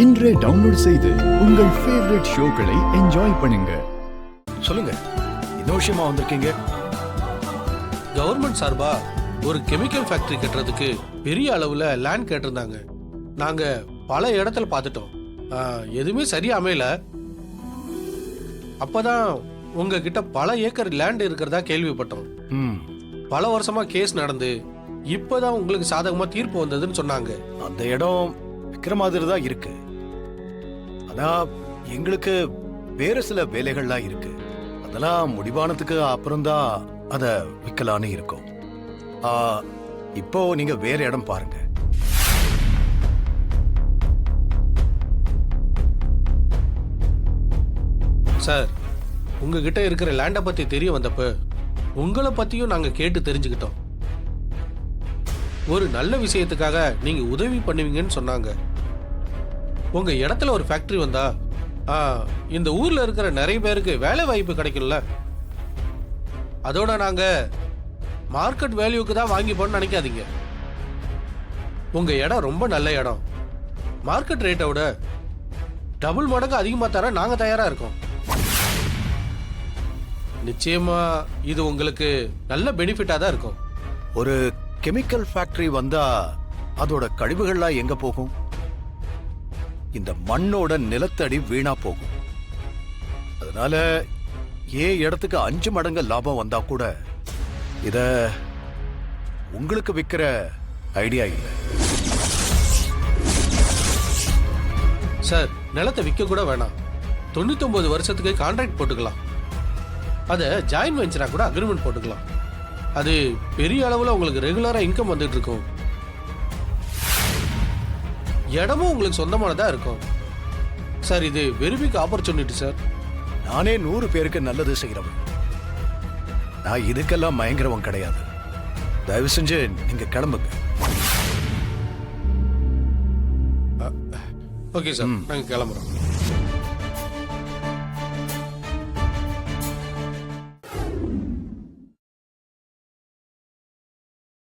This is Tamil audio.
இன்றே டவுன்லோட் செய்து உங்கள் ஃபேவரட் ஷோக்களை என்ஜாய் பண்ணுங்க. சொல்லுங்க, என்ன விஷயமா வந்திருக்கீங்க? கவர்மெண்ட் சார்பா ஒரு கெமிக்கல் ஃபேக்டரி கட்டுறதுக்கு பெரிய அளவுல லேண்ட் கேட்டிருந்தாங்க. நாங்க பல இடத்துல பார்த்துட்டோம், எதுவுமே சரியா அமையல. அப்பதான் உங்ககிட்ட பல ஏக்கர் லேண்ட் இருக்கிறதா கேள்விப்பட்டோம். பல வருஷமா கேஸ் நடந்து இப்பதான் உங்களுக்கு சாதகமா தீர்ப்பு வந்ததுன்னு சொன்னாங்க. அந்த இடம் விக்கிற மாதிரி தான் இருக்கு. ஆனா எங்களுக்கு வேற சில வேலைகள்லாம் இருக்கு. அதெல்லாம் முடிவானதுக்கு அப்புறம்தான் அத விற்கலான்னு இருக்கோம். இப்போ நீங்க வேற இடம் பாருங்க. சார், உங்ககிட்ட இருக்கிற லேண்டை பத்தி தெரிய வந்தப்ப உங்களை பத்தியும் நாங்க கேட்டு தெரிஞ்சுக்கிட்டோம். ஒரு நல்ல விஷயத்துக்காக நீங்க உதவி பண்ணுவீங்கன்னு சொன்னாங்க. உங்க இடத்துல ஒரு ஃபேக்டரி வந்தா இந்த ஊர்ல இருக்கிற நிறைய பேருக்கு வேலை வாய்ப்பு கிடைக்கும்ல. அதோட நாங்க மார்க்கெட் வேல்யூக்கு தான் வாங்கிப்போன்னு நினைக்காதீங்க. உங்க இடம் ரொம்ப நல்ல இடம். மார்க்கெட் ரேட்டை விட டபுள் மடங்கு அதிகமா தர நாங்க தயாரா இருக்கோம். நிச்சயமா இது உங்களுக்கு நல்ல பெனிஃபிட்டா தான் இருக்கும். ஒரு கெமிக்கல் ஃபேக்டரி வந்தா அதோட கழிவுகள்லாம் எங்க போகும்? இந்த மண்ணோட நிலத்தடி வீணா போகும். அதனால இடத்துக்கு 5 மடங்கு லாபம் வந்தா கூட இத உங்களுக்கு விக்கிற ஐடியா இல்லை. சார், நிலத்தை விற்க கூட வேணாம். 99 வருஷத்துக்கு கான்ட்ராக்ட் போட்டுக்கலாம். அதை ஜாயின் வெஞ்சரா கூட அக்ரிமெண்ட் போட்டுக்கலாம். அது பெரிய அளவில் உங்களுக்கு ரெகுலரா இன்கம் வந்துட்டு இருக்கும். இடமும் உங்களுக்கு சொந்தமானதா இருக்கும். சார், இது வெரி பிக் ஆப்பர்ச்சுனிட்டி சார். நானே 100 பேருக்கு நல்லது செய்யறவன். நான் இதுக்கெல்லாம் மயங்கிறவன் கிடையாது. தயவு செஞ்சு நீங்க கிளம்புங்க. ஓகே சார், நாங்க கிளம்புறோம்.